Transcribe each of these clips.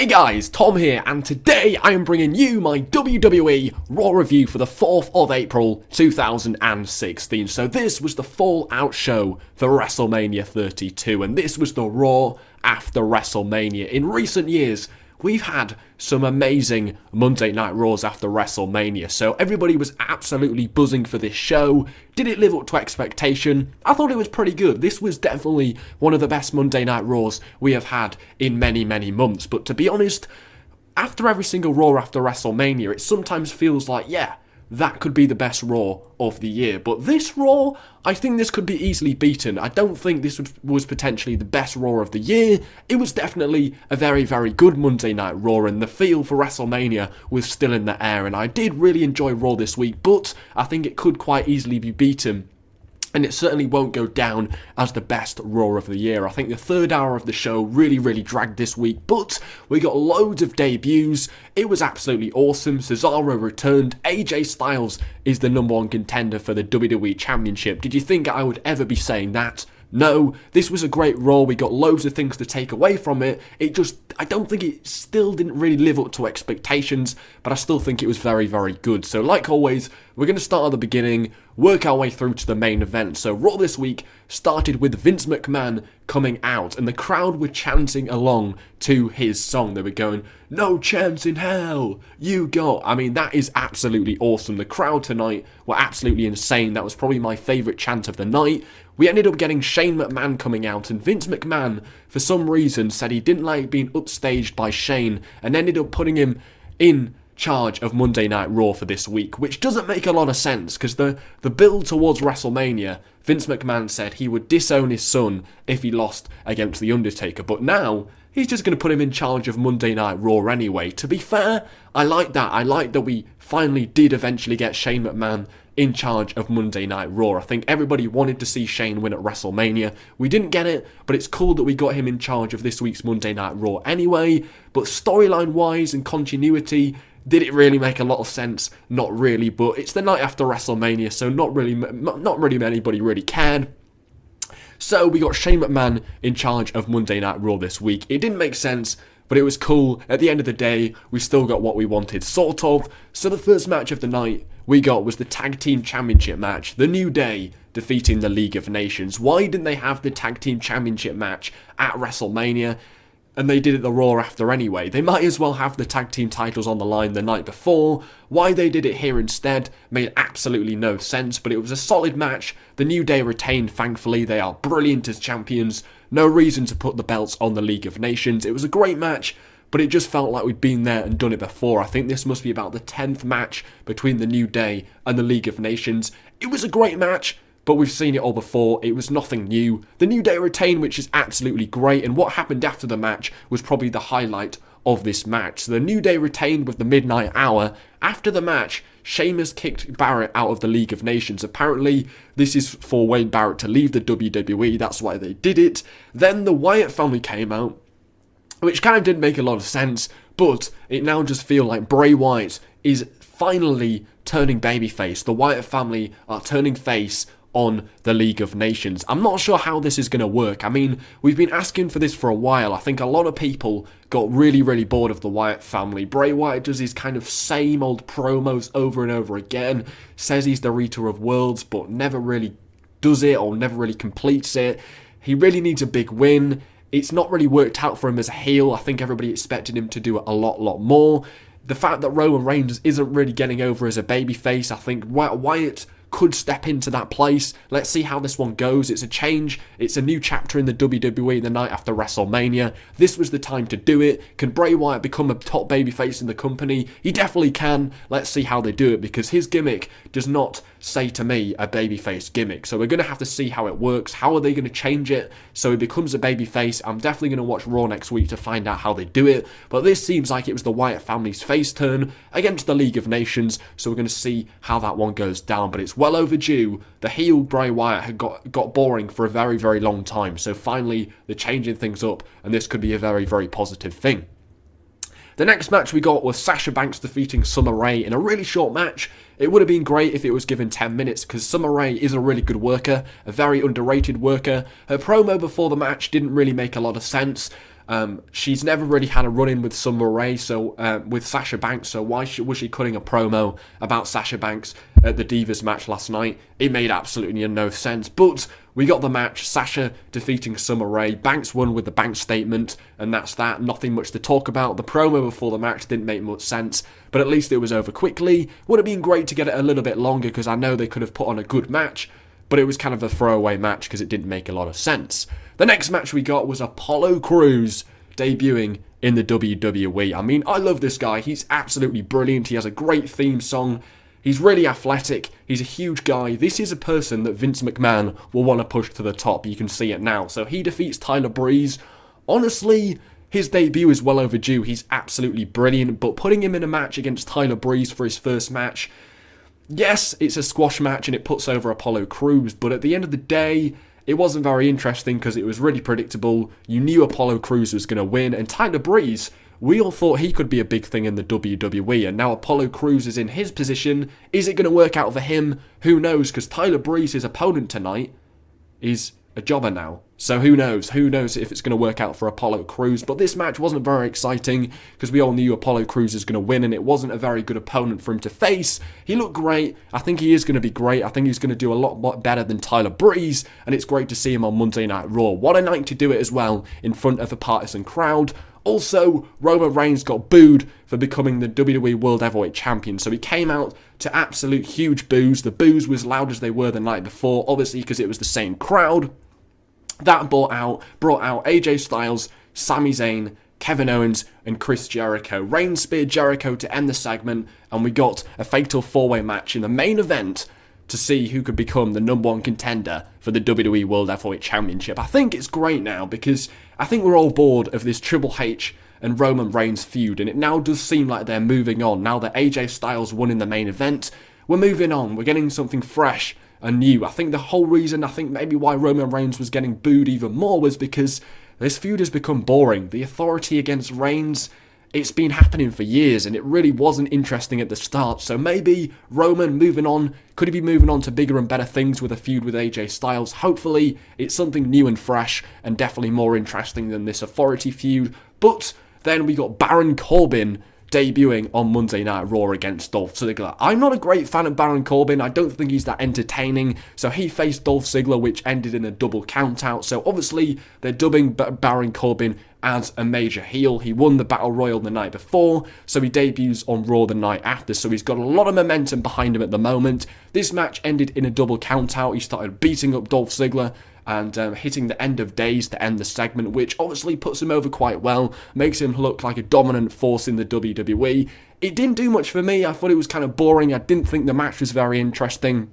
Hey guys, Tom here, and today I am bringing you my WWE RAW review for the 4th of April 2016. So this was the fallout show for WrestleMania 32, and this was the Raw after WrestleMania. In recent years, we've had some amazing Monday Night Raws after WrestleMania, so everybody was absolutely buzzing for this show. Did it live up to expectation? I thought it was pretty good. This was definitely one of the best Monday Night Raws we have had in many, many months. But to be honest, after every single Raw after WrestleMania, it sometimes feels like, yeah, that could be the best Raw of the year. But this Raw, I think this could be easily beaten. I don't think this was potentially the best Raw of the year. It was definitely a very, very good Monday Night Raw, and the feel for WrestleMania was still in the air. And I did really enjoy Raw this week, but I think it could quite easily be beaten. And it certainly won't go down as the best Raw of the year. I think the third hour of the show really, really dragged this week, but we got loads of debuts. It was absolutely awesome. Cesaro returned. AJ Styles is the #1 contender for the WWE Championship. Did you think I would ever be saying that? No, this was a great Raw. We got loads of things to take away from it. I don't think it still didn't really live up to expectations, but I still think it was very, very good. So like always, we're going to start at the beginning, work our way through to the main event. So Raw this week started with Vince McMahon coming out, and the crowd were chanting along to his song. They were going, "No chance in hell, you got." I mean, that is absolutely awesome. The crowd tonight were absolutely insane. That was probably my favourite chant of the night. We ended up getting Shane McMahon coming out, and Vince McMahon, for some reason, said he didn't like being upstaged by Shane and ended up putting him in charge of Monday Night Raw for this week, which doesn't make a lot of sense because the build towards WrestleMania, Vince McMahon said he would disown his son if he lost against The Undertaker, but now he's just going to put him in charge of Monday Night Raw anyway. To be fair, I like that. I like that we finally did eventually get Shane McMahon in charge of Monday Night Raw. I think everybody wanted to see Shane win at WrestleMania. We didn't get it, but it's cool that we got him in charge of this week's Monday Night Raw anyway. But storyline-wise and continuity, did it really make a lot of sense? Not really, but it's the night after WrestleMania, so not really anybody really cared. So we got Shane McMahon in charge of Monday Night Raw this week. It didn't make sense, but it was cool. At the end of the day, we still got what we wanted, sort of. So the first match of the night we got was the Tag Team Championship match. The New Day defeating the League of Nations. Why didn't they have the Tag Team Championship match at WrestleMania? And they did it the Raw after anyway. They might as well have the tag team titles on the line the night before. Why they did it here instead made absolutely no sense, but it was a solid match. The New Day retained, thankfully. They are brilliant as champions. No reason to put the belts on the League of Nations. It was a great match, but it just felt like we'd been there and done it before. I think this must be about the 10th match between the New Day and the League of Nations. It was a great match, but we've seen it all before. It was nothing new. The New Day retained, which is absolutely great, and what happened after the match was probably the highlight of this match. So the New Day retained with the Midnight Hour. After the match, Sheamus kicked Barrett out of the League of Nations. Apparently, this is for Wade Barrett to leave the WWE. That's why they did it. Then the Wyatt family came out, which kind of didn't make a lot of sense, but it now just feels like Bray Wyatt is finally turning babyface. The Wyatt family are turning face on the League of Nations. I'm not sure how this is going to work. I mean, we've been asking for this for a while. I think a lot of people got really, really bored of the Wyatt family. Bray Wyatt does his kind of same old promos over and over again, says he's the Reader of Worlds, but never really does it or never really completes it. He really needs a big win. It's not really worked out for him as a heel. I think everybody expected him to do it a lot more. The fact that Roman Reigns isn't really getting over as a babyface, I think Wyatt could step into that place. Let's see how this one goes. It's a change. It's a new chapter in the WWE the night after WrestleMania. This was the time to do it. Can Bray Wyatt become a top babyface in the company? He definitely can. Let's see how they do it, because his gimmick does not say to me a babyface gimmick. So we're going to have to see how it works. How are they going to change it so he becomes a babyface? I'm definitely going to watch Raw next week to find out how they do it. But this seems like it was the Wyatt family's face turn against the League of Nations. So we're going to see how that one goes down. But it's well overdue. The heel Bray Wyatt had got boring for a very, very long time. So finally, they're changing things up, and this could be a very, very positive thing. The next match we got was Sasha Banks defeating Summer Rae in a really short match. It would have been great if it was given 10 minutes, because Summer Rae is a really good worker, a very underrated worker. Her promo before the match didn't really make a lot of sense. She's never really had a run-in with Summer Rae, with Sasha Banks, so why was she cutting a promo about Sasha Banks at the Divas match last night? It made absolutely no sense, but we got the match, Sasha defeating Summer Rae, Banks won with the Banks statement, and that's that, nothing much to talk about. The promo before the match didn't make much sense, but at least it was over quickly. Would have been great to get it a little bit longer, because I know they could have put on a good match, but it was kind of a throwaway match because it didn't make a lot of sense. The next match we got was Apollo Crews debuting in the WWE. I mean, I love this guy. He's absolutely brilliant. He has a great theme song. He's really athletic. He's a huge guy. This is a person that Vince McMahon will want to push to the top. You can see it now. So he defeats Tyler Breeze. Honestly, his debut is well overdue. He's absolutely brilliant. But putting him in a match against Tyler Breeze for his first match, yes, it's a squash match and it puts over Apollo Crews. But at the end of the day, it wasn't very interesting because it was really predictable. You knew Apollo Crews was going to win. And Tyler Breeze, we all thought he could be a big thing in the WWE. And now Apollo Crews is in his position. Is it going to work out for him? Who knows? Because Tyler Breeze, his opponent tonight, is a jobber now. So who knows? Who knows if it's going to work out for Apollo Crews? But this match wasn't very exciting because we all knew Apollo Crews was going to win and it wasn't a very good opponent for him to face. He looked great. I think he is going to be great. I think he's going to do a lot better than Tyler Breeze, and it's great to see him on Monday Night Raw. What a night to do it as well in front of a partisan crowd. Also, Roman Reigns got booed for becoming the WWE World Heavyweight Champion, so he came out to absolute huge boos. The boos were as loud as they were the night before, obviously because it was the same crowd. That brought out AJ Styles, Sami Zayn, Kevin Owens, and Chris Jericho. Reigns speared Jericho to end the segment, and we got a fatal four-way match in the main event to see who could become the #1 contender for the WWE World Heavyweight Championship. I think it's great now because I think we're all bored of this Triple H and Roman Reigns feud, and it now does seem like they're moving on. Now that AJ Styles won in the main event, we're moving on. We're getting something fresh and new. I think the whole reason, maybe why Roman Reigns was getting booed even more was because this feud has become boring. The authority against Reigns, it's been happening for years and it really wasn't interesting at the start. So maybe Roman moving on, could he be moving on to bigger and better things with a feud with AJ Styles? Hopefully it's something new and fresh and definitely more interesting than this authority feud. But then we got Baron Corbin debuting on Monday Night Raw against Dolph Ziggler. I'm not a great fan of Baron Corbin. I don't think he's that entertaining. So he faced Dolph Ziggler, which ended in a double countout. So obviously they're dubbing Baron Corbin as a major heel. He won the Battle Royal the night before, so he debuts on Raw the night after. So he's got a lot of momentum behind him at the moment. This match ended in a double countout. He started beating up Dolph Ziggler and hitting the end of days to end the segment, which obviously puts him over quite well, makes him look like a dominant force in the WWE. It didn't do much for me. I thought it was kind of boring. I didn't think the match was very interesting.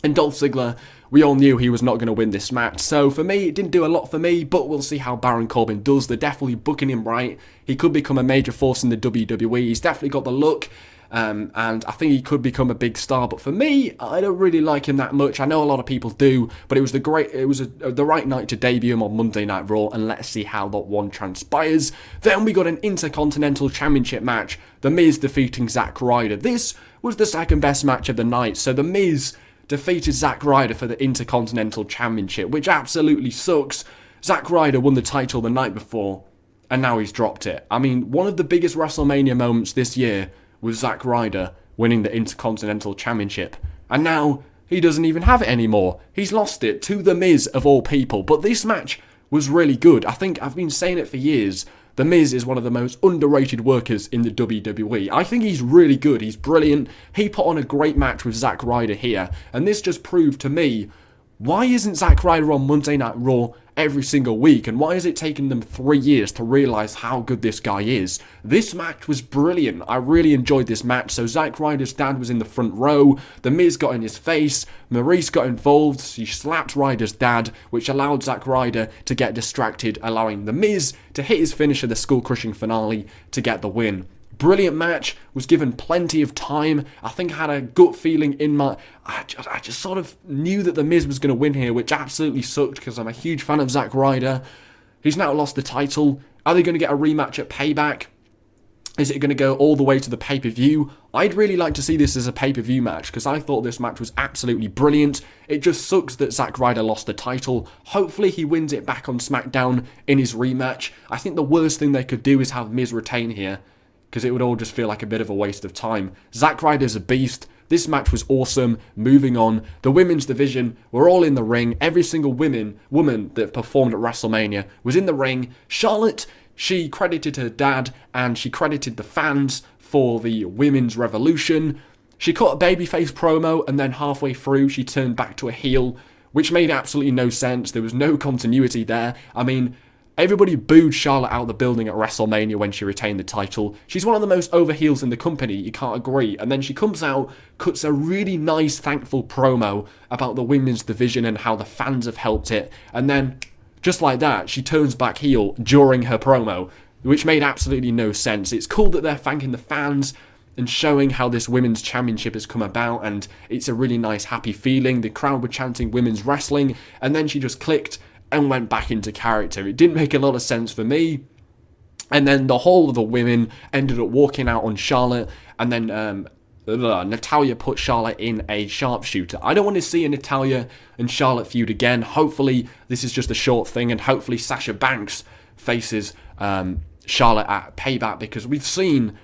And Dolph Ziggler, we all knew he was not going to win this match. So for me, it didn't do a lot for me, but we'll see how Baron Corbin does. They're definitely booking him right. He could become a major force in the WWE. He's definitely got the look. And I think he could become a big star, but for me, I don't really like him that much. I know a lot of people do, but it was the right night to debut him on Monday Night Raw, and let's see how that one transpires. Then we got an Intercontinental Championship match, The Miz defeating Zack Ryder. This was the second best match of the night, so The Miz defeated Zack Ryder for the Intercontinental Championship, which absolutely sucks. Zack Ryder won the title the night before, and now he's dropped it. I mean, one of the biggest WrestleMania moments this year was Zack Ryder winning the Intercontinental Championship. And now he doesn't even have it anymore. He's lost it to The Miz of all people. But this match was really good. I think I've been saying it for years. The Miz is one of the most underrated workers in the WWE. I think he's really good. He's brilliant. He put on a great match with Zack Ryder here. And this just proved to me, why isn't Zack Ryder on Monday Night Raw every single week? And why has it taken them 3 years to realise how good this guy is? This match was brilliant. I really enjoyed this match. So Zack Ryder's dad was in the front row. The Miz got in his face. Maurice got involved. She slapped Ryder's dad, which allowed Zack Ryder to get distracted, allowing The Miz to hit his finisher, the skull-crushing finale, to get the win. Brilliant match, was given plenty of time. I think I had a gut feeling in my... I just sort of knew that The Miz was going to win here, which absolutely sucked because I'm a huge fan of Zack Ryder. He's now lost the title. Are they going to get a rematch at Payback? Is it going to go all the way to the pay-per-view? I'd really like to see this as a pay-per-view match because I thought this match was absolutely brilliant. It just sucks that Zack Ryder lost the title. Hopefully he wins it back on SmackDown in his rematch. I think the worst thing they could do is have Miz retain here because it would all just feel like a bit of a waste of time. Zack Ryder's a beast. This match was awesome. Moving on, the women's division were all in the ring. Every single woman that performed at WrestleMania was in the ring. Charlotte, she credited her dad and she credited the fans for the women's revolution. She cut a babyface promo and then halfway through she turned back to a heel, which made absolutely no sense. There was no continuity there. I mean, everybody booed Charlotte out of the building at WrestleMania when she retained the title. She's one of the most over heels in the company, you can't agree. And then she comes out, cuts a really nice, thankful promo about the women's division and how the fans have helped it. And then, just like that, she turns back heel during her promo, which made absolutely no sense. It's cool that they're thanking the fans and showing how this women's championship has come about, and it's a really nice, happy feeling. The crowd were chanting women's wrestling, and then she just clicked and went back into character. It didn't make a lot of sense for me. And then the whole of the women ended up walking out on Charlotte, and then Natalya put Charlotte in a sharpshooter. I don't want to see a Natalya and Charlotte feud again. Hopefully this is just a short thing, and hopefully Sasha Banks faces Charlotte at Payback, because we've seen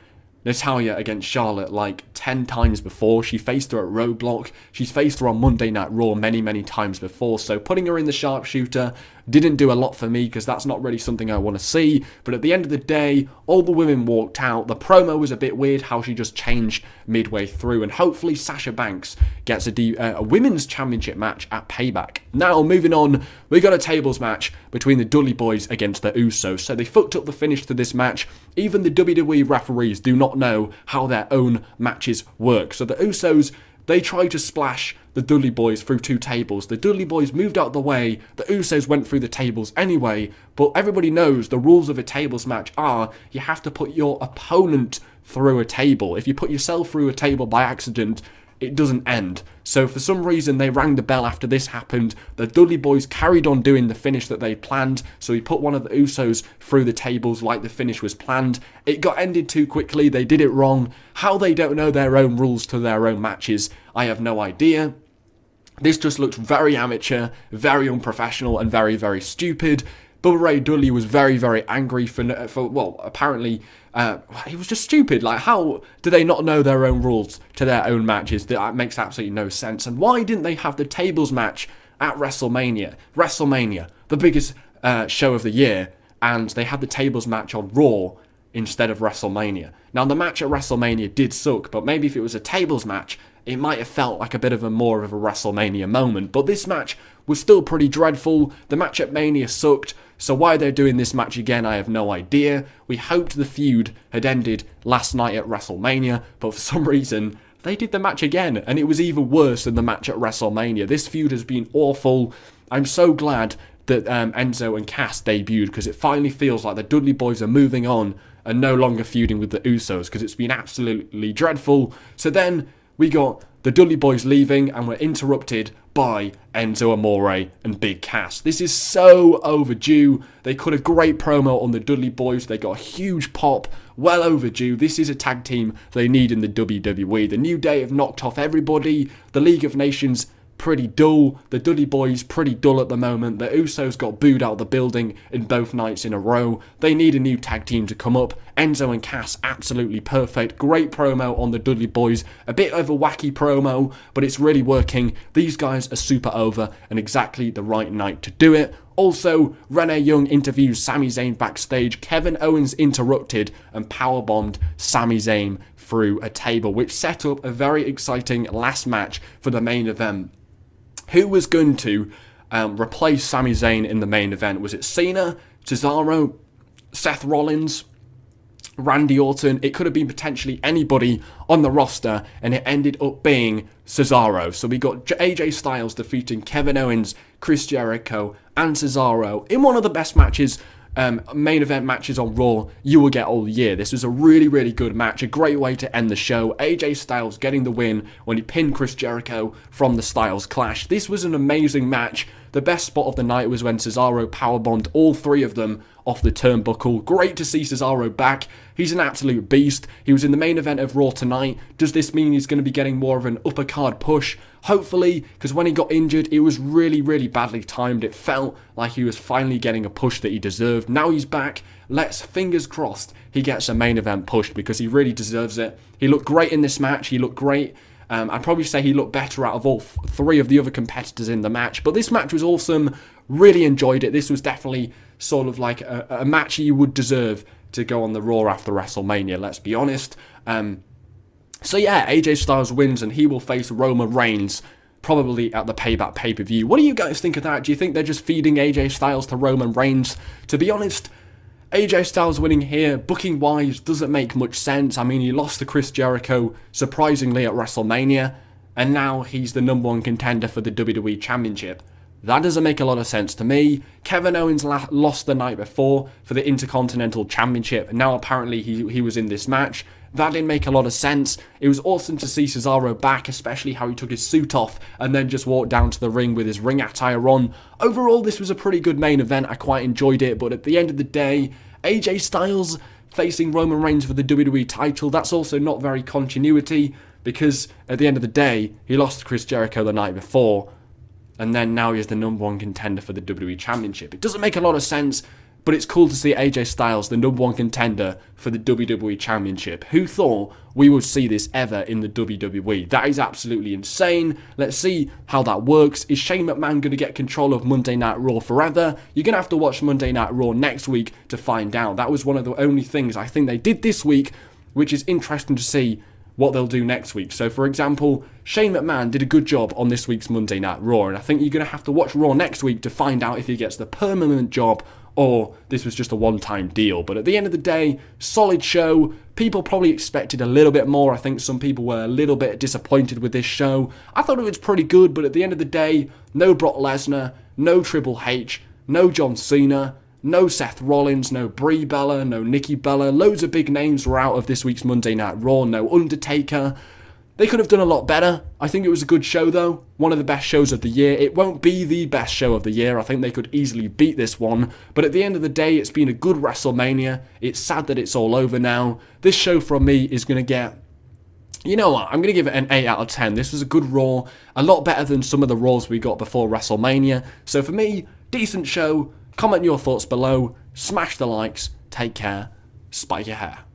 Natalya against Charlotte like 10 times before. She faced her at Roadblock. She's faced her on Monday Night Raw many times before. So putting her in the sharpshooter didn't do a lot for me because that's not really something I want to see. But at the end of the day, all the women walked out. The promo was a bit weird how she just changed midway through. And hopefully Sasha Banks gets a women's championship match at Payback. Now, moving on, we got a tables match between the Dudley Boys against the Usos. So they fucked up the finish to this match. Even the WWE referees do not know how their own matches work. So the Usos, they tried to splash the Dudley Boys through 2 tables. The Dudley Boys moved out the way. The Usos went through the tables anyway. But everybody knows the rules of a tables match are you have to put your opponent through a table. If you put yourself through a table by accident, it doesn't end. So for some reason they rang the bell after this happened. The Dudley Boys carried on doing the finish that they planned, so he put one of the Usos through the tables like the finish was planned. It got ended too quickly, they did it wrong. How they don't know their own rules to their own matches, I have no idea. This just looked very amateur, very unprofessional, and very stupid. Bubba Ray Dudley was very angry for well, apparently he was just stupid. Like, how do they not know their own rules to their own matches? That makes absolutely no sense. And why didn't they have the tables match at WrestleMania? WrestleMania, the biggest show of the year, and they had the tables match on Raw instead of WrestleMania. Now, the match at WrestleMania did suck, but maybe if it was a tables match, it might have felt like a bit of a more of a WrestleMania moment. But this match was still pretty dreadful. The match at Mania sucked. So why they're doing this match again, I have no idea. We hoped the feud had ended last night at WrestleMania, but for some reason, they did the match again, and it was even worse than the match at WrestleMania. This feud has been awful. I'm so glad that Enzo and Cass debuted, because it finally feels like the Dudley Boys are moving on and no longer feuding with the Usos, because it's been absolutely dreadful. So then we got the Dudley Boys leaving, and we're interrupted by Enzo Amore and Big Cass. This is so overdue. They cut a great promo on the Dudley Boys. They got a huge pop. Well overdue. This is a tag team they need in the WWE. The New Day have knocked off everybody. The League of Nations, pretty dull. The Dudley Boys, pretty dull at the moment. The Usos got booed out of the building in both nights in a row. They need a new tag team to come up. Enzo and Cass, absolutely perfect. Great promo on the Dudley Boys. A bit of a wacky promo, but it's really working. These guys are super over and exactly the right night to do it. Also, Renee Young interviews Sami Zayn backstage. Kevin Owens interrupted and powerbombed Sami Zayn through a table, which set up a very exciting last match for the main event. Who was going to replace Sami Zayn in the main event? Was it Cena, Cesaro, Seth Rollins, Randy Orton? It could have been potentially anybody on the roster, and it ended up being Cesaro. So we got AJ Styles defeating Kevin Owens, Chris Jericho, and Cesaro in one of the best matches, main event matches on Raw you will get all year. This was a really good match, a great way to end the show. AJ Styles getting the win when he pinned Chris Jericho from the Styles Clash. This was an amazing match. The best spot of the night was when Cesaro powerbombed all 3 of them off the turnbuckle. Great to see Cesaro back. He's an absolute beast. He was in the main event of Raw tonight. Does this mean he's going to be getting more of an upper card push? Hopefully, because when he got injured, it was really, really badly timed. It felt like he was finally getting a push that he deserved. Now he's back. Let's, fingers crossed, he gets a main event push because he really deserves it. He looked great in this match. He looked great. I'd probably say he looked better out of all three of the other competitors in the match. But this match was awesome. Really enjoyed it. This was definitely sort of like a match you would deserve to go on the Raw after WrestleMania, let's be honest. So yeah, AJ Styles wins and he will face Roman Reigns probably at the Payback pay-per-view. What do you guys think of that? Do you think they're just feeding AJ Styles to Roman Reigns? To be honest, AJ Styles winning here, booking-wise, doesn't make much sense. I mean, he lost to Chris Jericho, surprisingly, at WrestleMania, and now he's the #1 contender for the WWE Championship. That doesn't make a lot of sense to me. Kevin Owens lost the night before for the Intercontinental Championship, and now apparently he was in this match. That didn't make a lot of sense. It was awesome to see Cesaro back, especially how he took his suit off and then just walked down to the ring with his ring attire on. Overall, this was a pretty good main event. I quite enjoyed it, but at the end of the day, AJ Styles facing Roman Reigns for the WWE title, that's also not very continuity, because at the end of the day, he lost to Chris Jericho the night before, and then now he's the #1 contender for the WWE Championship. It doesn't make a lot of sense, but it's cool to see AJ Styles, the #1 contender for the WWE Championship. Who thought we would see this ever in the WWE? That is absolutely insane. Let's see how that works. Is Shane McMahon going to get control of Monday Night Raw forever? You're going to have to watch Monday Night Raw next week to find out. That was one of the only things I think they did this week, which is interesting to see what they'll do next week. So, for example, Shane McMahon did a good job on this week's Monday Night Raw, and I think you're going to have to watch Raw next week to find out if he gets the permanent job or this was just a one-time deal. But at the end of the day, solid show. People probably expected a little bit more. I think some people were a little bit disappointed with this show. I thought it was pretty good, but at the end of the day, no Brock Lesnar, no Triple H, no John Cena, no Seth Rollins, no Brie Bella, no Nikki Bella. Loads of big names were out of this week's Monday Night Raw. No Undertaker. They could have done a lot better. I think it was a good show though. One of the best shows of the year. It won't be the best show of the year. I think they could easily beat this one. But at the end of the day, it's been a good WrestleMania. It's sad that it's all over now. This show from me is going to get... You know what? I'm going to give it an 8 out of 10. This was a good Raw. A lot better than some of the Raws we got before WrestleMania. So for me, decent show. Comment your thoughts below. Smash the likes. Take care. Spike your hair.